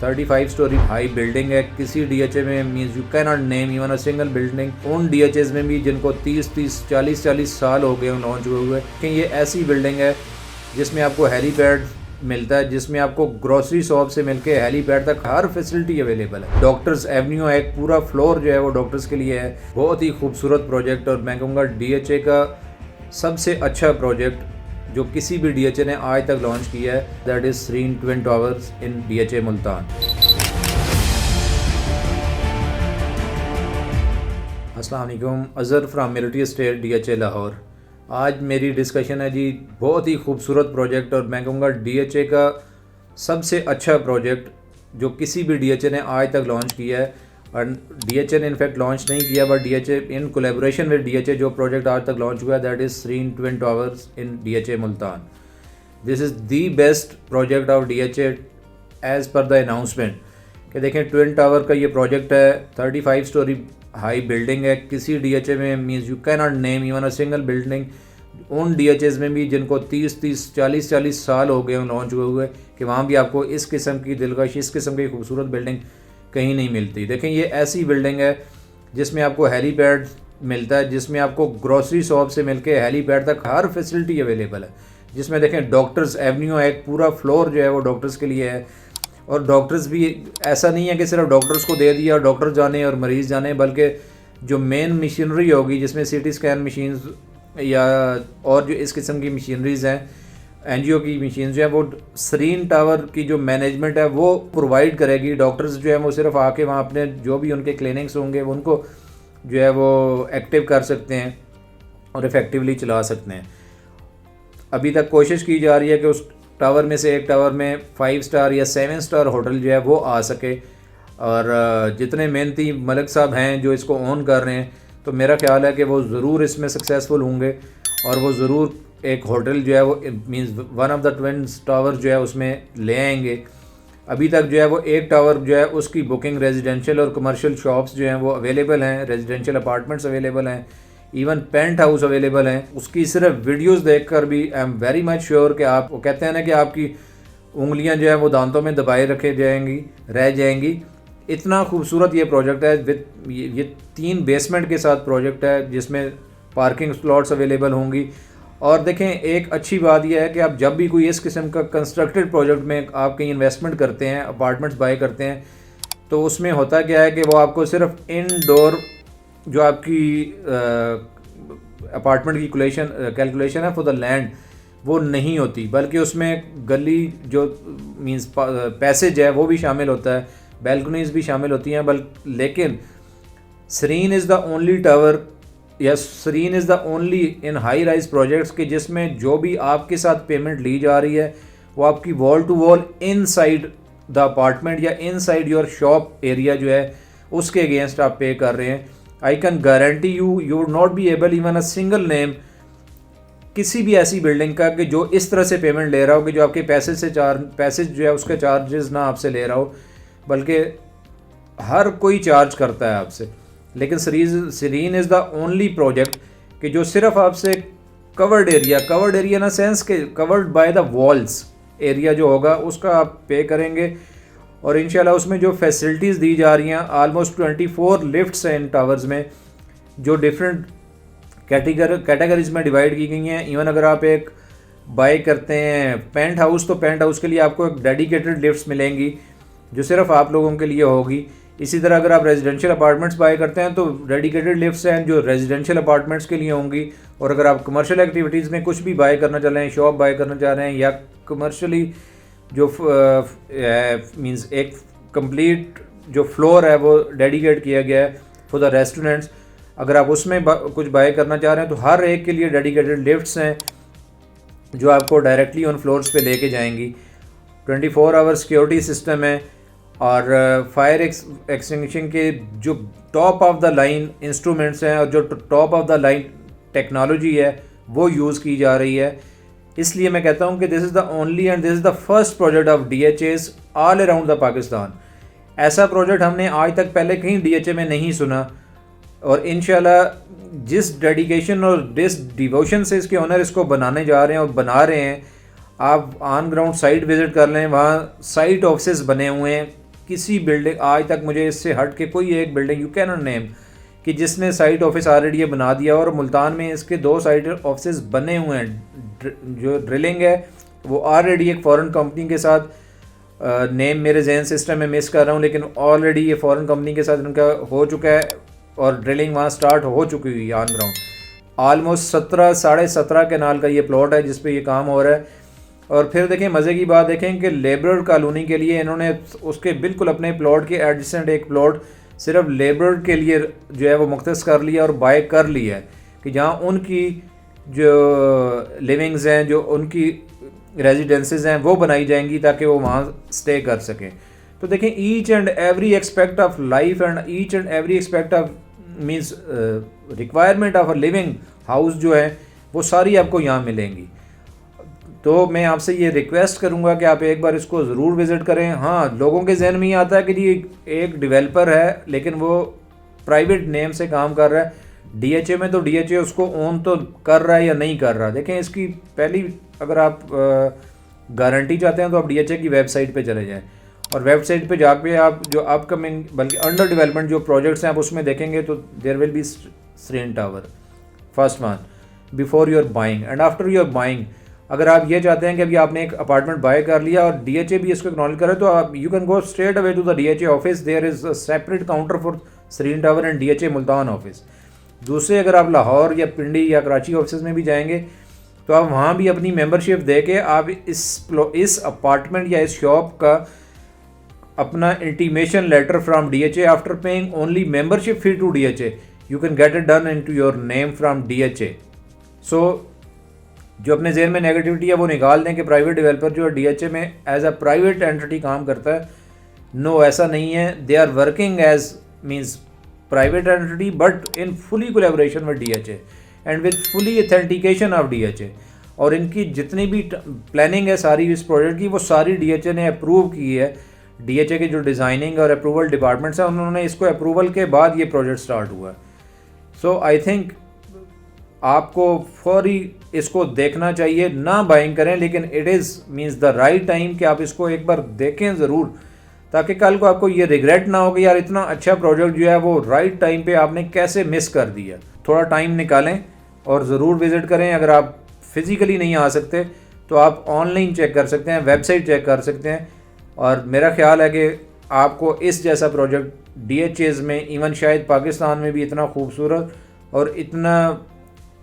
35 story high building है। किसी DHA में means you can not name even a single building उन DHS में भी जिनको 30 40 साल हो गए लॉन्च हुए कि ये ऐसी बिल्डिंग है जिसमें आपको हेलीपैड मिलता है, जिसमें आपको ग्रोसरी शॉप से मिलके हेलीपैड तक हर फैसिलिटी अवेलेबल है। डॉक्टर्स एवेन्यू है, एक पूरा फ्लोर जो है वो डॉक्टर्स के लिए है। बहुत ही खूबसूरत प्रोजेक्ट और मैं कहूँगा डीएचए का सबसे अच्छा प्रोजेक्ट जो किसी भी डीएचए ने आज तक लॉन्च किया है, that is Sareen twin towers in DHA Multan. अस्सलाम वालेकुम, Azhar from military state DHA Lahore. आज मेरी डिस्कशन है जी बहुत ही खूबसूरत प्रोजेक्ट और मैं कहूँगा डीएचए का सबसे अच्छा प्रोजेक्ट जो किसी भी डीएचए ने आज तक लॉन्च किया है। और डीएचए ने इनफैक्ट लॉन्च नहीं किया but DHA in collaboration with DHA जो प्रोजेक्ट आज तक लॉन्च हुआ है, that is Sareen twin towers in DHA Multan. This is the best project of DHA as per the announcement कि देखें ट्विन टावर का ये प्रोजेक्ट है। 35 स्टोरी हाई बिल्डिंग है। किसी डीएचए में means you can not name even a single building उन DHS में भी जिनको 30 40 साल हो गए लॉन्च हुए कि वहाँ भी आपको इस किस्म की दिलकश, इस किस्म की खूबसूरत बिल्डिंग कहीं नहीं मिलती। देखें ये ऐसी बिल्डिंग है जिसमें आपको हेलीपैड मिलता है, जिसमें आपको ग्रोसरी शॉप से मिलके हेलीपैड तक हर फैसिलिटी अवेलेबल है। जिसमें देखें डॉक्टर्स एवेन्यू है, एक पूरा फ्लोर जो है वो डॉक्टर्स के लिए है। और डॉक्टर्स भी ऐसा नहीं है कि सिर्फ डॉक्टर्स को दे दिया और डॉक्टर जाने और मरीज़ जाने, बल्कि जो मेन मशीनरी होगी जिसमें सीटी स्कैन मशीन्स या और जो इस किस्म की मशीनरीज़ हैं, एनजीओ की मशीन जो है वो सरीन टावर की जो मैनेजमेंट है वो प्रोवाइड करेगी। डॉक्टर्स जो है वो सिर्फ आके वहाँ अपने जो भी उनके क्लिनिक्स होंगे उनको जो है वो एक्टिव कर सकते हैं और इफ़ेक्टिवली चला सकते हैं। अभी तक कोशिश की जा रही है कि उस टावर में से एक टावर में 5 स्टार या 7 स्टार होटल जो है वो आ सके। और जितने मेहनती मलिक साहब हैं जो इसको ऑन कर रहे हैं, तो मेरा ख्याल है कि वो ज़रूर इसमें सक्सेसफुल होंगे और वो ज़रूर एक होटल जो है वो means one of the twin tower जो है उसमें ले आएंगे। अभी तक जो है वो एक टावर जो है उसकी बुकिंग रेजिडेंशियल और कमर्शियल शॉप्स जो हैं वो अवेलेबल हैं, रेजिडेंशियल अपार्टमेंट्स अवेलेबल हैं, इवन पेंट हाउस अवेलेबल हैं। उसकी सिर्फ वीडियोस देखकर भी I am very much sure कि आप, वो कहते हैं ना कि आपकी उंगलियां जो है वो दांतों में दबाए रह जाएंगी। इतना खूबसूरत ये प्रोजेक्ट है विद ये 3 बेसमेंट के साथ प्रोजेक्ट है जिसमें पार्किंग स्लॉट्स अवेलेबल होंगी। और देखें एक अच्छी बात यह है कि आप जब भी कोई इस किस्म का कंस्ट्रक्टेड प्रोजेक्ट में आप कहीं इन्वेस्टमेंट करते हैं, अपार्टमेंट्स बाय करते हैं, तो उसमें होता क्या है कि वो आपको सिर्फ इनडोर जो आपकी अपार्टमेंट की कैलकुलेशन है फॉर द लैंड वो नहीं होती, बल्कि उसमें गली जो मींस पैसेज है वो भी शामिल होता है, बैल्कनीज भी शामिल होती हैं। लेकिन Sareen is the only tower या Sareen is the only in high rise projects के जिसमें जो भी आपके साथ पेमेंट ली जा रही है वो आपकी wall to wall inside the apartment या इनसाइड योर शॉप एरिया जो है उसके अगेंस्ट आप पे कर रहे हैं। I can guarantee you would not be able even a single name किसी भी ऐसी बिल्डिंग का कि जो इस तरह से पेमेंट ले रहा हो कि जो आपके पैसेज जो है उसके चार्जेस ना आपसे ले रहा हो, बल्कि हर कोई चार्ज करता है आपसे। लेकिन Sareen is the only project कि जो सिर्फ आपसे कवर्ड एरिया ना सेंस के covered by the walls area जो होगा उसका आप पे करेंगे। और इंशाल्लाह उसमें जो फैसिलिटीज़ दी जा रही हैं, ऑलमोस्ट 24 लिफ्ट्स हैं इन टावर्स में जो डिफरेंट कैटेगरीज में डिवाइड की गई हैं। इवन अगर आप एक बाय करते हैं पेंट हाउस, तो पेंट हाउस के लिए आपको एक डेडिकेटेड लिफ्ट्स मिलेंगी जो सिर्फ आप लोगों के लिए होगी। इसी तरह अगर आप रेजिडेंशियल अपार्टमेंट्स बाय करते हैं तो डेडिकेटेड लिफ्ट्स हैं जो रेजिडेंशियल अपार्टमेंट्स के लिए होंगी। और अगर आप कमर्शियल एक्टिविटीज़ में कुछ भी बाय करना चाह रहे हैं, शॉप बाय करना चाह रहे हैं या कमर्शियली जो मींस एक कंप्लीट जो फ्लोर है वो डेडिकेट किया गया है फॉर द रेस्टोरेंट्स, अगर आप उसमें कुछ बाय करना चाह रहे हैं तो हर एक के लिए डेडिकेटेड लिफ्ट्स हैं जो आपको डायरेक्टली उन फ्लोर्स पे लेके जाएंगी। 24 आवर सिक्योरिटी सिस्टम है और फायर एक्सटिंग्विशिंग के जो top of the line instruments हैं और जो top of the line technology है वो यूज़ की जा रही है। इसलिए मैं कहता हूँ कि this is the only and this is the first project of DHS all around the Pakistan. ऐसा प्रोजेक्ट हमने आज तक पहले कहीं डीएचए में नहीं सुना और इंशाल्लाह जिस डेडिकेशन और जिस डिवोशन से इसके ओनर इसको बनाने जा रहे हैं और बना रहे हैं, आप ऑन ग्राउंड साइट विज़िट कर लें, वहाँ साइट ऑफिस बने हुए हैं किसी बिल्डिंग आज तक मुझे इससे हट के कोई एक building you can not name कि जिसने साइट ऑफिस ऑलरेडी ये बना दिया, और मुल्तान में इसके 2 साइट ऑफिस बने हुए हैं। जो ड्रिलिंग है वो ऑलरेडी एक फ़ॉरेन कंपनी के साथ, नेम मेरे जहन सिस्टम में मिस कर रहा हूँ, लेकिन ऑलरेडी ये फ़ॉरेन कंपनी के साथ उनका हो चुका है और ड्रिलिंग वहाँ स्टार्ट हो चुकी हुई है ऑन ग्राउंड। आलमोस्ट 17.5 कनाल का ये प्लॉट है जिस पे ये काम हो रहा है। और फिर देखें मज़े की बात देखें कि लेबर कॉलोनी के लिए इन्होंने उसके बिल्कुल अपने प्लॉट के एडजेसेंट एक प्लॉट सिर्फ लेबर के लिए जो है वो मुख्तस कर लिया और बाय कर लिया है कि जहाँ उनकी जो लिविंग्स हैं, जो उनकी रेजिडेंसेस हैं वो बनाई जाएंगी ताकि वो वहाँ स्टे कर सकें। तो देखें each and every expect of life and each and every expect of means requirement of a living house जो है वो सारी आपको यहाँ मिलेंगी। तो मैं आपसे ये रिक्वेस्ट करूँगा कि आप एक बार इसको ज़रूर विज़िट करें। हाँ, लोगों के जहन में ये आता है कि जी एक डेवलपर है लेकिन वो प्राइवेट नेम से काम कर रहा है, डीएचए में, तो डीएचए उसको ओन तो कर रहा है या नहीं कर रहा। देखें इसकी पहली अगर आप गारंटी चाहते हैं तो आप डीएचए की वेबसाइट पे चले जाएं और वेबसाइट पे जाके आप जो अपकमिंग बल्कि अंडर डेवलपमेंट जो प्रोजेक्ट्स हैं आप उसमें देखेंगे तो there will be Sareen tower first one before your buying and after your buying. अगर आप ये चाहते हैं कि अभी आपने एक अपार्टमेंट बाय कर लिया और डीएचए भी इसको एक्नॉलेज करे तो आप you can go straight away to the DHA office, there is a separate counter for Sareen tower and DHA Multan office. दूसरे अगर आप लाहौर या पिंडी या कराची ऑफिस में भी जाएंगे तो आप वहाँ भी अपनी मेंबरशिप दे के आप इस अपार्टमेंट या इस शॉप का अपना intimation letter from DHA after paying only membership fee to DHA you can get it done into your name from DHA. So जो अपने जहन में नेगेटिविटी है वो निकाल दें कि प्राइवेट डेवलपर जो है डीएचए में एज अ प्राइवेट एंटिटी काम करता है। नो, ऐसा नहीं है। They are working as means private entity but in fully collaboration with DHA and with fully authentication of DHA. और इनकी जितनी भी प्लानिंग है सारी इस प्रोजेक्ट की वो सारी डीएचए ने अप्रूव की है। डीएचए के जो डिज़ाइनिंग और अप्रूवल डिपार्टमेंट्स हैं उन्होंने इसको अप्रूवल के बाद ये प्रोजेक्ट स्टार्ट हुआ। सो आई थिंक आपको फौरी इसको देखना चाहिए, ना बाइंग करें, लेकिन it is means the right time कि आप इसको एक बार देखें ज़रूर, ताकि कल को आपको ये रिग्रेट ना हो कि यार इतना अच्छा प्रोजेक्ट जो है वो राइट टाइम पे आपने कैसे मिस कर दिया। थोड़ा टाइम निकालें और ज़रूर विज़िट करें। अगर आप फिज़िकली नहीं आ सकते तो आप ऑनलाइन चेक कर सकते हैं, वेबसाइट चेक कर सकते हैं। और मेरा ख्याल है कि आपको इस जैसा प्रोजेक्ट डीएचएज़ में इवन शायद पाकिस्तान में भी इतना खूबसूरत और इतना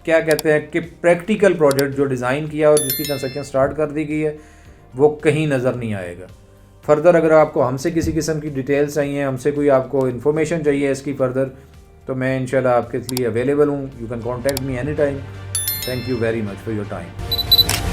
क्या कहते हैं कि प्रैक्टिकल प्रोजेक्ट जो डिज़ाइन किया और जिसकी कंस्ट्रक्शन स्टार्ट कर दी गई है वो कहीं नज़र नहीं आएगा। फर्दर अगर आपको हमसे किसी किस्म की डिटेल्स चाहिए, हमसे कोई आपको इन्फॉर्मेशन चाहिए इसकी फर्दर, तो मैं इंशाल्लाह आपके लिए अवेलेबल हूँ। You can contact me any time. Thank you very much for your time.